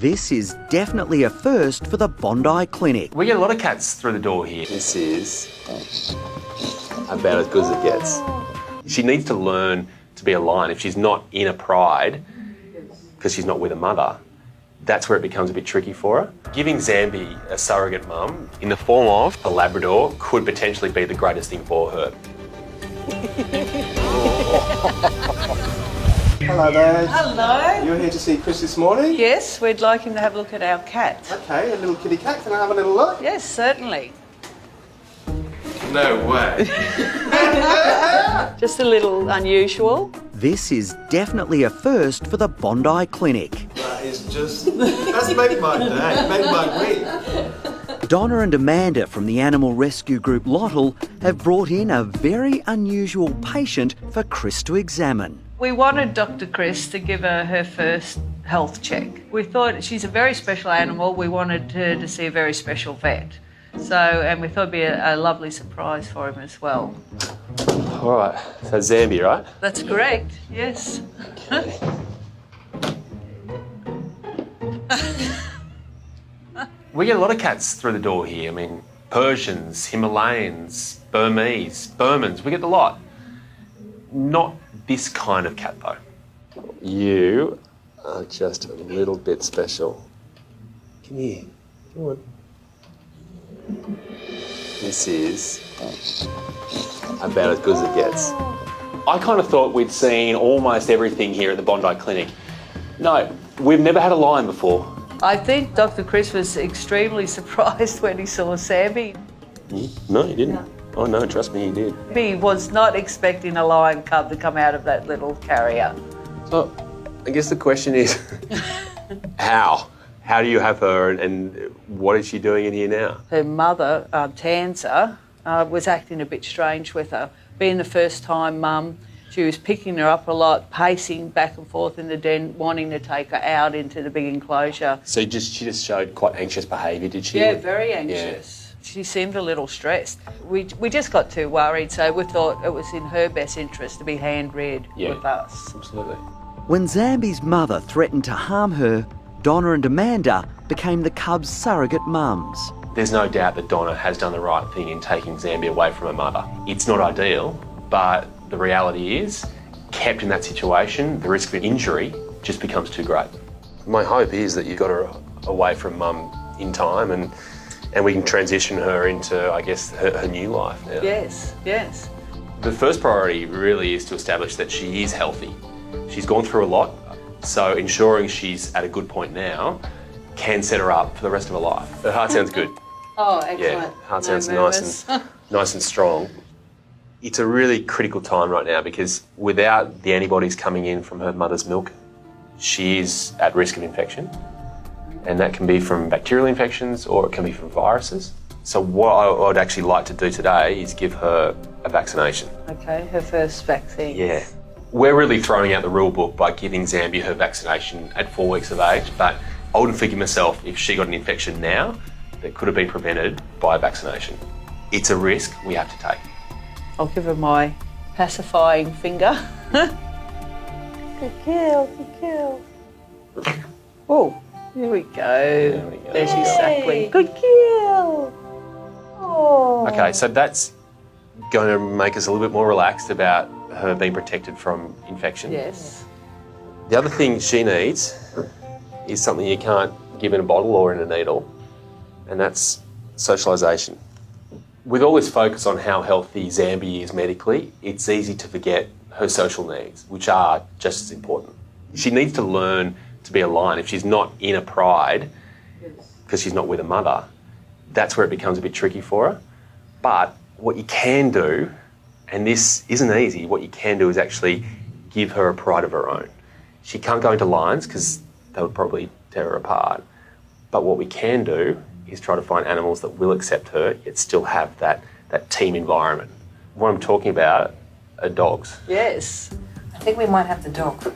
This is definitely a first for the Bondi Clinic. We get a lot of cats through the door here. This is about as good as it gets. She needs to learn to be a lion. If she's not in a pride, because she's not with a mother, that's where it becomes a bit tricky for her. Giving Zambi a surrogate mum in the form of a Labrador could potentially be the greatest thing for her. Hello there. Hello. You're here to see Chris this morning? Yes, we'd like him to have a look at our cat. Okay, a little kitty cat. Can I have a little look? Yes, certainly. No way. Just a little unusual. This is definitely a first for the Bondi Clinic. That is just... That's made my day, made my week. Donna and Amanda from the animal rescue group Lottle have brought in a very unusual patient for Chris to examine. We wanted Dr. Chris to give her first health check. We thought she's a very special animal. We wanted her to see a very special vet. And we thought it'd be a lovely surprise for him as well. All right, so Zambi, right? That's correct, yes. We get a lot of cats through the door here. I mean, Persians, Himalayans, Burmese, Burmans, we get the lot. Not this kind of cat, though. You are just a little bit special. Come here. Come on. This is about as good as it gets. I kind of thought we'd seen almost everything here at the Bondi Clinic. No, we've never had a lion before. I think Dr. Chris was extremely surprised when he saw Sammy. No, he didn't. Oh no, trust me, he did. He was not expecting a lion cub to come out of that little carrier. So, I guess the question is, how? How do you have her and what is she doing in here now? Her mother, Tanza, was acting a bit strange with her. Being the first time mum, she was picking her up a lot, pacing back and forth in the den, wanting to take her out into the big enclosure. So she just showed quite anxious behaviour, did she? Yeah, very anxious. Yeah. She seemed a little stressed. We just got too worried, so we thought it was in her best interest to be hand-reared with us. Absolutely. When Zambi's mother threatened to harm her, Donna and Amanda became the cub's surrogate mums. There's no doubt that Donna has done the right thing in taking Zambi away from her mother. It's not ideal, but the reality is, kept in that situation, the risk of injury just becomes too great. My hope is that you got her away from mum in time and we can transition her into, I guess, her new life now. Yes, yes. The first priority really is to establish that she is healthy. She's gone through a lot, so ensuring she's at a good point now can set her up for the rest of her life. Her heart sounds good. Oh, excellent. Yeah, heart sounds nice and strong. It's a really critical time right now because without the antibodies coming in from her mother's milk, she is at risk of infection. And that can be from bacterial infections or it can be from viruses. So what I would actually like to do today is give her a vaccination. Okay, her first vaccine. Yeah. We're really throwing out the rule book by giving Zambi her vaccination at 4 weeks of age, but I wouldn't forgive myself if she got an infection now that could have been prevented by a vaccination. It's a risk we have to take. I'll give her my pacifying finger. Good girl, good girl. Oh. Here we go. There she's suckling. Good girl. Oh. Okay, so that's going to make us a little bit more relaxed about her being protected from infection. Yes. The other thing she needs is something you can't give in a bottle or in a needle, and that's socialisation. With all this focus on how healthy Zambi is medically, it's easy to forget her social needs, which are just as important. She needs to learn to be a lion. If she's not in a pride, because she's not with a mother, that's where it becomes a bit tricky for her. But what you can do, and this isn't easy, what you can do is actually give her a pride of her own. She can't go into lions because that would probably tear her apart. But what we can do is try to find animals that will accept her, yet still have that team environment. What I'm talking about are dogs. Yes. I think we might have the dog.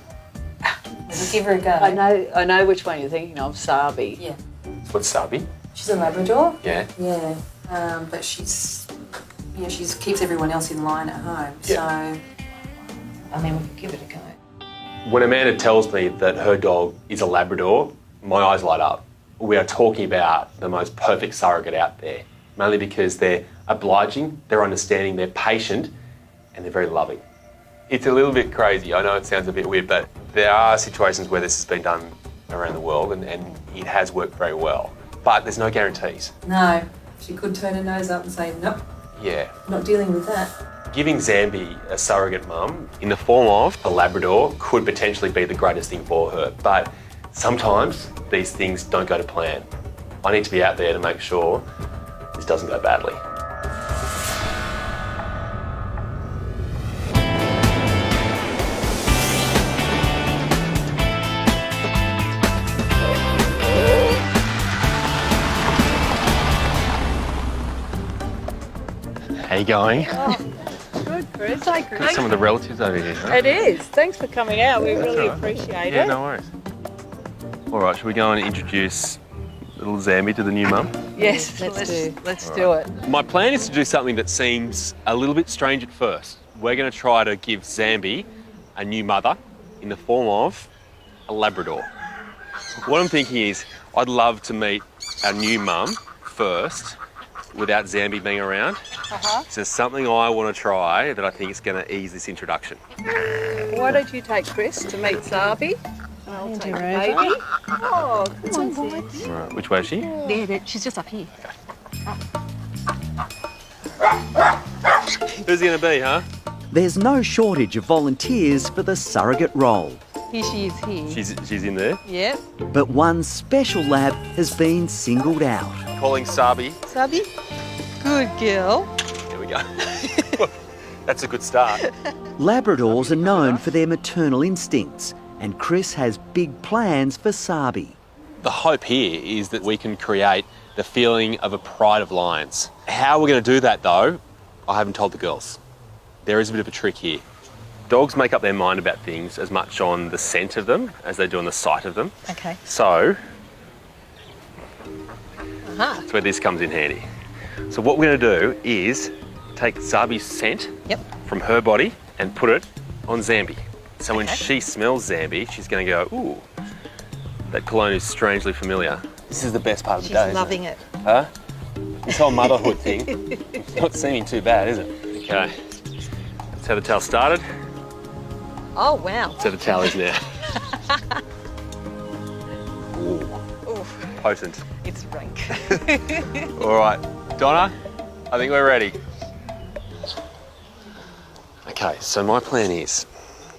Let's give her a go. I know which one you're thinking of, Sabi. Yeah. What's Sabi? She's a Labrador. Yeah. Yeah. But she keeps everyone else in line at home. Yeah. So, I mean, we could give it a go. When Amanda tells me that her dog is a Labrador, my eyes light up. We are talking about the most perfect surrogate out there, mainly because they're obliging, they're understanding, they're patient, and they're very loving. It's a little bit crazy. I know it sounds a bit weird, but there are situations where this has been done around the world and it has worked very well. But there's no guarantees. No, she could turn her nose up and say, nope, Yeah. not dealing with that. Giving Zambi a surrogate mum in the form of a Labrador could potentially be the greatest thing for her. But sometimes these things don't go to plan. I need to be out there to make sure this doesn't go badly. How you going? Good, Chris. Hi, Chris. Got some of the relatives over here, huh? It is. Thanks for coming out. We really all right. appreciate Yeah, it. no worries. All right, should we go and introduce little Zambi to the new mum? Yes, let's do it. My plan is to do something that seems a little bit strange at first. We're going to try to give Zambi a new mother in the form of a Labrador. What I'm thinking is I'd love to meet our new mum first without Zambi being around. So there's something I want to try that I think is going to ease this introduction. Why don't you take Chris to meet Zabi? And I'll take the baby. Oh, come on, boy. All right, which way is she? There, she's just up here. Who's he going to be, huh? There's no shortage of volunteers for the surrogate role. Here she is here. She's in there. Yep. But one special lab has been singled out. Calling Sabi. Zabi? Good girl. Here we go. That's a good start. Labradors are known for their maternal instincts, and Chris has big plans for Sabi. The hope here is that we can create the feeling of a pride of lions. How we're going to do that, though, I haven't told the girls. There is a bit of a trick here. Dogs make up their mind about things as much on the scent of them as they do on the sight of them. Okay. So, that's where this comes in handy. So what we're going to do is take Zabi's scent from her body and put it on Zambi. So when she smells Zambi, she's going to go, ooh, that cologne is strangely familiar. This is the best part of the day, loving isn't it? Huh? This whole motherhood thing, it's not seeming too bad, is it? Okay, that's how the towel started. Oh, wow. That's how the towel is now. Ooh, potent. It's rank. All right, Donna, I think we're ready. Okay, so my plan is,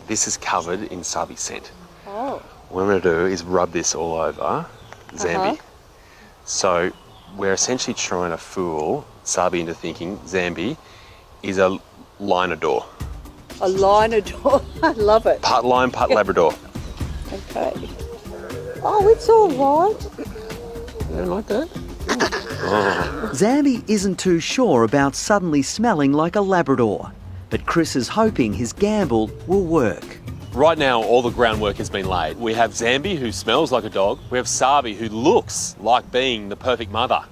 this is covered in Sabi scent. Oh. What I'm going to do is rub this all over Zambi. So we're essentially trying to fool Sabi into thinking Zambi is a Linador. A liner door. I love it. Part lion, part Labrador. Okay. Oh, it's all right. You don't like that? Zambi isn't too sure about suddenly smelling like a Labrador, but Chris is hoping his gamble will work. Right now, all the groundwork has been laid. We have Zambi, who smells like a dog. We have Sabi, who looks like being the perfect mother.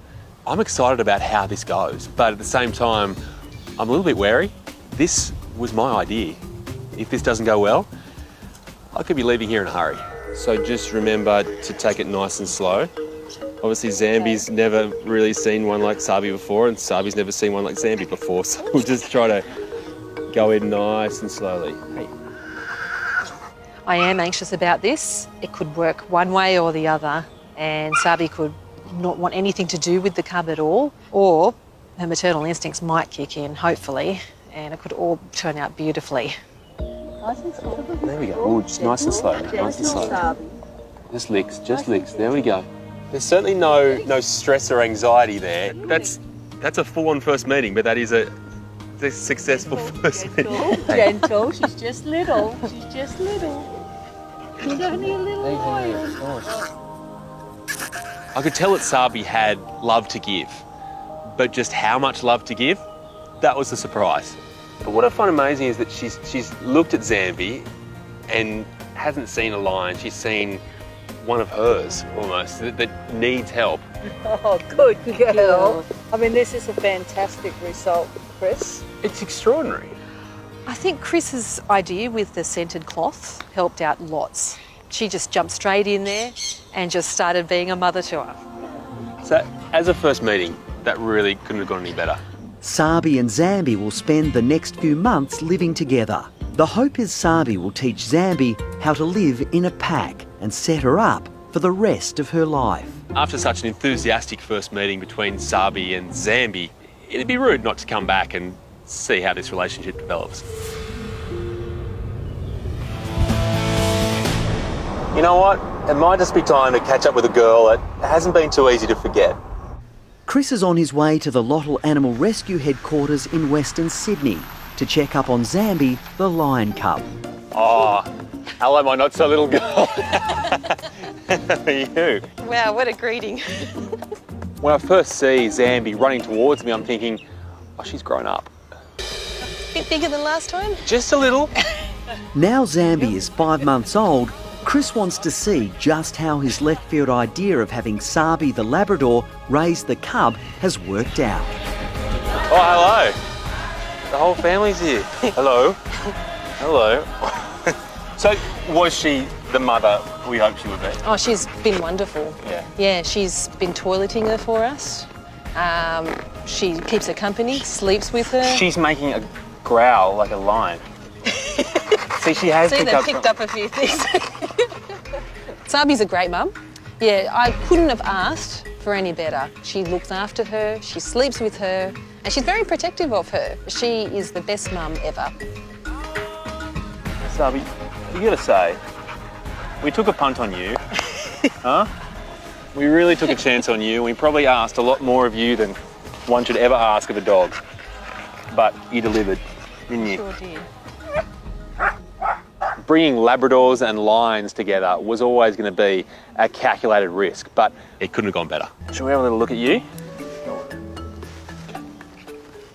I'm excited about how this goes, but at the same time, I'm a little bit wary. This was my idea. If this doesn't go well, I could be leaving here in a hurry. So just remember to take it nice and slow. Obviously, Zambi's never really seen one like Sabi before, and Sabi's never seen one like Zambi before, so we'll just try to go in nice and slowly. Hey. I am anxious about this. It could work one way or the other, and Sabi could not want anything to do with the cub at all, or her maternal instincts might kick in, hopefully, and it could all turn out beautifully. There we go. Oh, just nice and slow. Nice and slow. Just licks, just licks. There we go. There's certainly no stress or anxiety there. That's a full-on first meeting, but that is a successful first meeting. Gentle. She's just little. She's just little. She's only a little while. I could tell that Sabi had love to give, but just how much love to give, that was the surprise. But what I find amazing is that she's looked at Zambi and hasn't seen a lion. She's seen one of hers almost that needs help. Oh, good girl. I mean, this is a fantastic result, Chris. It's extraordinary. I think Chris's idea with the scented cloth helped out lots. She just jumped straight in there and just started being a mother to her. So, as a first meeting, that really couldn't have gone any better. Sabi and Zambi will spend the next few months living together. The hope is Sabi will teach Zambi how to live in a pack and set her up for the rest of her life. After such an enthusiastic first meeting between Sabi and Zambi, it'd be rude not to come back and see how this relationship develops. You know what? It might just be time to catch up with a girl that hasn't been too easy to forget. Chris is on his way to the Lottle Animal Rescue headquarters in Western Sydney to check up on Zambi, the lion cub. Oh, hello, my not-so-little girl. How are you? Wow, what a greeting. When I first see Zambi running towards me, I'm thinking, oh, she's grown up. Bit bigger than last time? Just a little. Now Zambi is 5 months old, Chris wants to see just how his left field idea of having Sabi the Labrador raise the cub has worked out. Oh, hello. The whole family's here. Hello. Hello. So, was she the mother we hoped she would be? Oh, she's been wonderful. Yeah. Yeah, she's been toileting her for us. She keeps her company, sleeps with her. She's making a growl like a lion. See, she has See, they've picked up a few things. Sabi's a great mum. Yeah, I couldn't have asked for any better. She looks after her, she sleeps with her, and she's very protective of her. She is the best mum ever. Sabi, you gotta say, we took a punt on you, huh? We really took a chance on you. We probably asked a lot more of you than one should ever ask of a dog. But you delivered, didn't you? Sure did. Bringing Labradors and lions together was always going to be a calculated risk, but it couldn't have gone better. Shall we have a little look at you?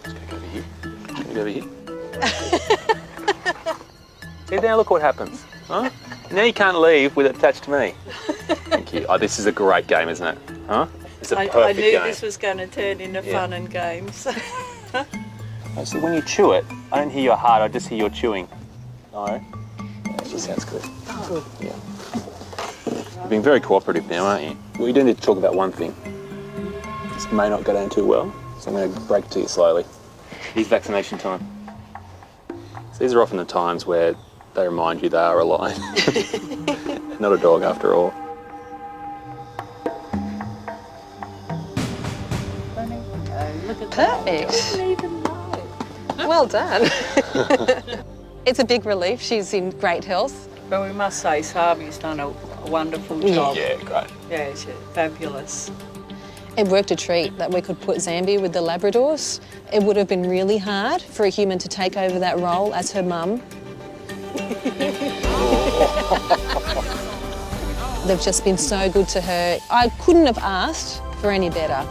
Let's go over here. Go over here. See, now look what happens. Huh? Now you can't leave with it attached to me. Thank you. Oh, this is a great game, isn't it? Huh? It's a perfect I knew game. this was going to turn into fun and games. Oh, so when you chew it, I don't hear your heart, I just hear your chewing. No? That just sounds good. Good. Yeah. You're being very cooperative now, aren't you? Well, you do need to talk about one thing. This may not go down too well, so I'm going to break it to you slowly. It's vaccination time. So these are often the times where they remind you they are a lion. Not a dog, after all. Perfect. Well done. It's a big relief. She's in great health. But we must say Sabi's done a wonderful job. Yeah, great. Yeah, she's fabulous. It worked a treat that we could put Zambi with the Labradors. It would have been really hard for a human to take over that role as her mum. They've just been so good to her. I couldn't have asked for any better.